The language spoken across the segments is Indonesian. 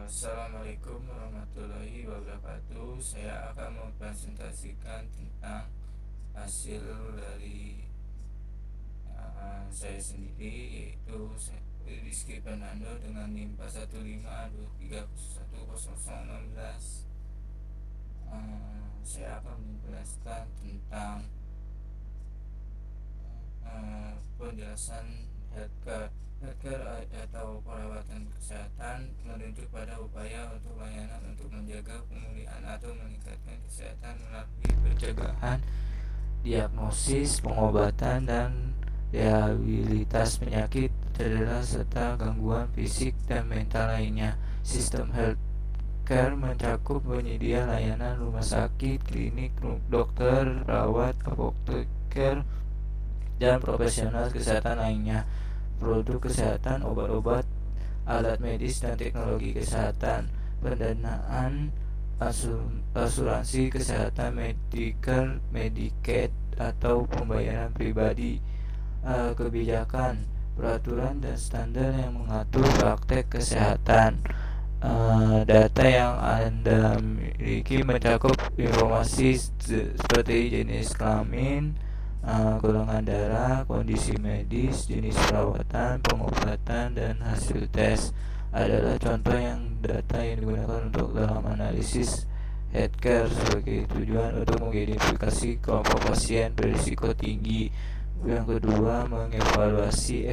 Assalamualaikum warahmatullahi wabarakatuh. Saya akan mempresentasikan tentang hasil dari saya sendiri, yaitu Rizky Fernando dengan NIM 41523010016. Saya akan menjelaskan tentang penjelasan healthcare. Healthcare atau perawatan kesehatan merujuk pada upaya untuk layanan untuk menjaga pemulihan atau meningkatkan kesehatan melalui pencegahan, diagnosis, pengobatan, dan rehabilitas penyakit cedera serta gangguan fisik dan mental lainnya. Sistem healthcare mencakup penyedia layanan rumah sakit, klinik, dokter, perawat, apoteker, dan profesional kesehatan lainnya. Produk kesehatan, obat-obat, alat medis, dan teknologi kesehatan, pendanaan, asuransi kesehatan, Medicare, Medicaid, atau pembayaran pribadi, kebijakan, peraturan, dan standar yang mengatur praktek kesehatan. Data yang Anda miliki mencakup informasi seperti jenis kelamin, golongan darah, kondisi medis, jenis perawatan, pengobatan, dan hasil tes adalah contoh data yang digunakan untuk dalam analisis healthcare sebagai tujuan untuk mengidentifikasi kelompok pasien berisiko tinggi. Yang kedua, mengevaluasi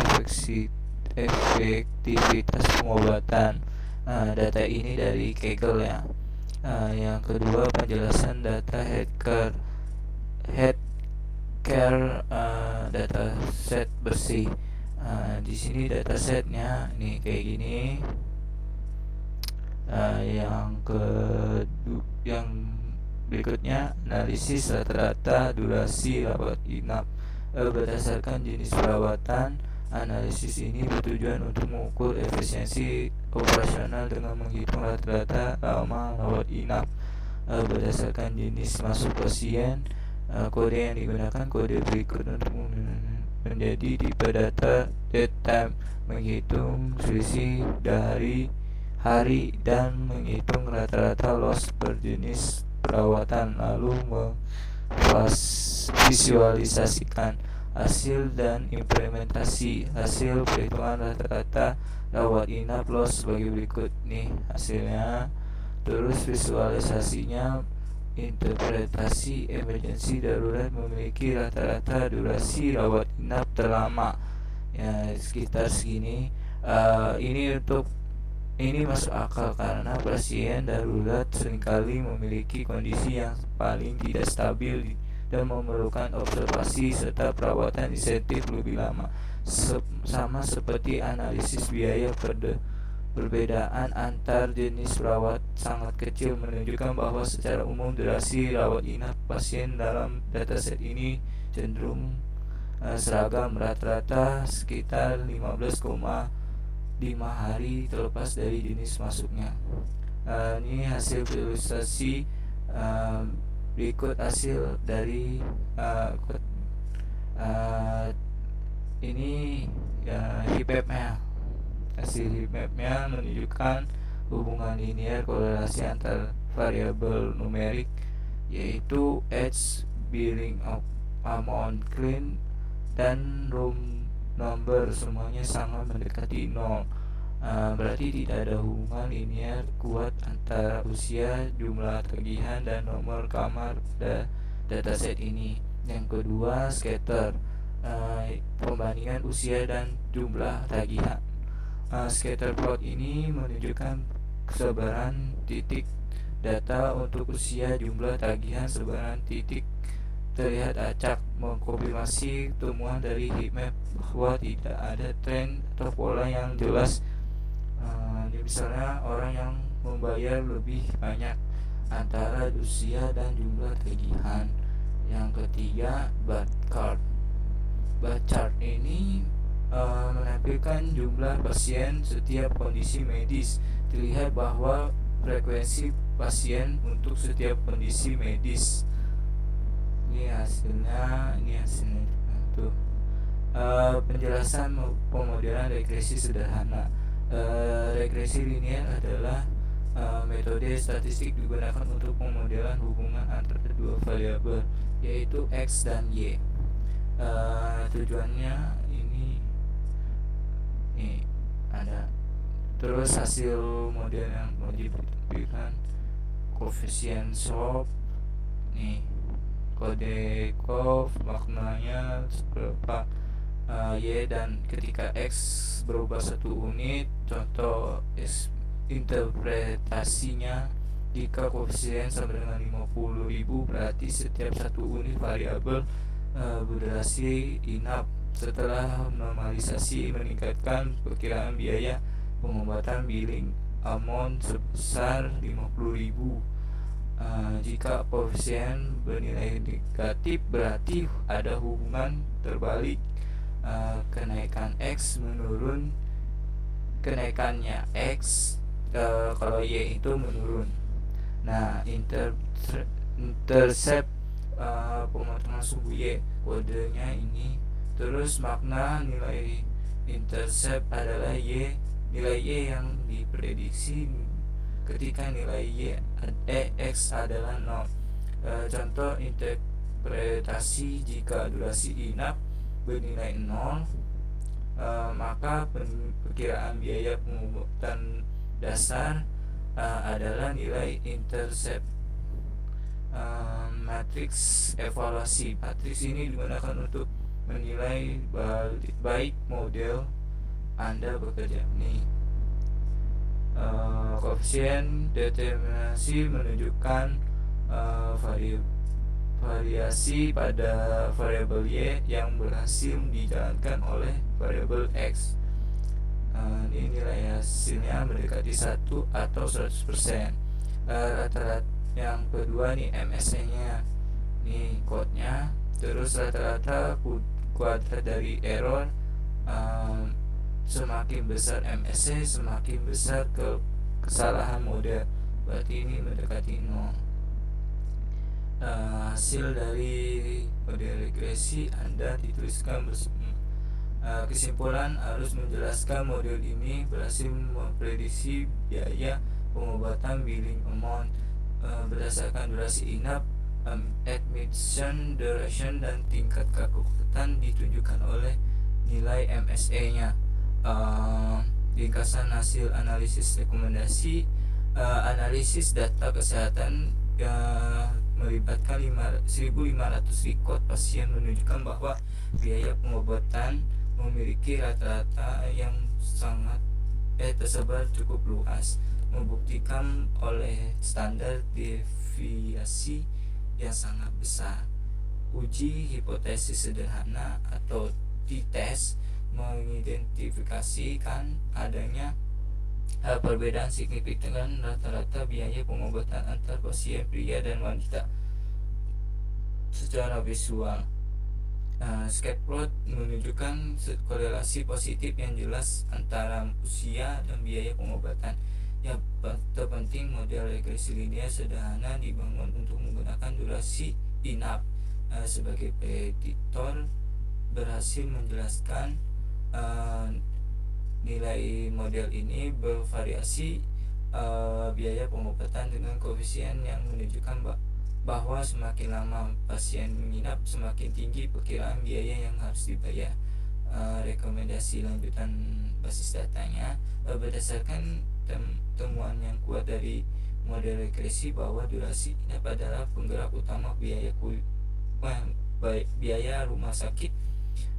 efektivitas pengobatan. Data ini dari Kaggle ya. Yang kedua, penjelasan data healthcare data set bersih. Di sini data setnya nih kayak gini. Yang berikutnya, analisis rata-rata durasi rawat inap berdasarkan jenis perawatan. Analisis ini bertujuan untuk mengukur efisiensi operasional dengan menghitung rata-rata lama rawat inap berdasarkan jenis masuk pasien. Kode yang digunakan kode berikut untuk menjadi tipe data date time, menghitung selisih dari hari, dan menghitung rata-rata loss per jenis perawatan, lalu memvisualisasikan hasil dan implementasi hasil perhitungan rata-rata rawat inap loss sebagai berikut nih hasilnya. Terus visualisasinya, interpretasi emergensi darurat memiliki rata-rata durasi rawat inap terlama ya sekitar segini. Ini masuk akal karena pasien darurat seringkali memiliki kondisi yang paling tidak stabil dan memerlukan observasi serta perawatan insentif lebih lama. Sama seperti analisis biaya, perbedaan antar jenis perawat sangat kecil menunjukkan bahwa secara umum durasi rawat inap pasien dalam dataset ini cenderung seragam, rata-rata sekitar 15,5 hari terlepas dari jenis masuknya. Ini hasil ilustrasi. Berikut hasil dari ini heat map-nya. Hasil heat map-nya menunjukkan hubungan linear korelasi antar variabel numerik, yaitu age, billing amount clean, dan room number semuanya sangat mendekati 0. Berarti tidak ada hubungan linear kuat antara usia, jumlah tagihan, dan nomor kamar pada dataset ini. Yang kedua, scatter, pembandingan usia dan jumlah tagihan. Scatter plot ini menunjukkan sebaran titik data untuk usia, jumlah tagihan, sebaran titik terlihat acak, mengkonfirmasi temuan dari heatmap bahwa tidak ada tren atau pola yang jelas. Misalnya orang yang membayar lebih banyak antara usia dan jumlah tagihan. Yang ketiga, bar chart ini menampilkan jumlah pasien setiap kondisi medis. Terlihat bahwa frekuensi pasien untuk setiap kondisi medis. Ini hasilnya tuh. Penjelasan pemodelan regresi sederhana. Regresi linear adalah Metode statistik digunakan untuk pemodelan hubungan antara kedua variabel, yaitu X dan Y. Tujuannya ini nih ada. Terus hasil model yang mau diberikan koefisien slope nih, kode Coff maknanya seberapa Y, dan ketika X berubah 1 unit. Contoh interpretasinya, jika koefisien sama dengan 50.000 berarti setiap 1 unit variabel berdurasi inap. Setelah normalisasi meningkatkan perkiraan biaya pengobatan billing amount sebesar 50.000. Jika koefisien bernilai negatif berarti ada hubungan terbalik, kenaikan X menurun, kenaikannya X, kalau Y itu menurun. Nah, intercept pemotongan suhu Y, kodenya ini. Terus makna nilai intercept adalah nilai Y yang diprediksi ketika nilai X adalah 0. Contoh interpretasi, jika durasi inap bernilai 0, maka perkiraan biaya pengobatan dasar adalah nilai intercept. Matriks evaluasi. Matriks ini digunakan untuk menilai baik model Anda bekerja. Nih, koefisien determinasi menunjukkan variasi pada variabel Y yang berhasil dijalankan oleh variabel X. Ini nilai hasilnya mendekati 1 atau 100%. Rata-rata yang kedua nih MSE nya, nih kodenya. Terus rata-rata kuadrat dari error, semakin besar MSE semakin besar kesalahan model, berarti ini mendekati 0. Hasil dari model regresi Anda dituliskan bersama. Kesimpulan harus menjelaskan model ini berhasil memprediksi biaya pengobatan billing amount berdasarkan durasi inap, admission duration, dan tingkat kekuatan ditunjukkan oleh nilai MSE nya. Ringkasan hasil analisis rekomendasi, analisis data kesehatan melibatkan 1.500 record pasien menunjukkan bahwa biaya pengobatan memiliki rata-rata yang sangat tersebar cukup luas, membuktikan oleh standar deviasi yang sangat besar. Uji hipotesis sederhana atau t-test mengidentifikasikan adanya perbedaan signifikan rata-rata biaya pengobatan antar pasien pria dan wanita secara visual. Sketplot menunjukkan korelasi positif yang jelas antara usia dan biaya pengobatan. Yang terpenting, model regresi linear sederhana dibangun untuk menggunakan durasi inap sebagai prediktor, berhasil menjelaskan nilai model ini bervariasi biaya pengobatan dengan koefisien yang menunjukkan bahwa semakin lama pasien menginap semakin tinggi perkiraan biaya yang harus dibayar. Rekomendasi lanjutan basis datanya berdasarkan temuan yang kuat dari model regresi bahwa durasi inap adalah penggerak utama biaya rumah sakit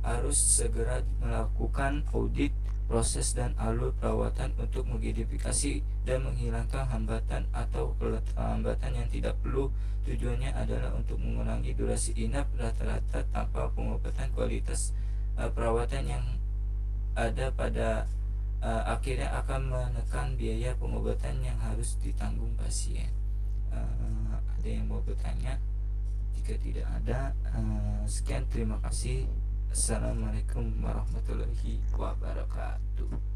harus segera melakukan audit proses dan alur perawatan untuk mengidentifikasi dan menghilangkan hambatan atau hambatan yang tidak perlu. Tujuannya adalah untuk mengurangi durasi inap rata-rata tanpa pengobatan. Kualitas perawatan yang ada pada akhirnya akan menekan biaya pengobatan yang harus ditanggung pasien. Ada yang mau bertanya? Jika tidak ada, sekian, terima kasih. Assalamualaikum warahmatullahi wabarakatuh.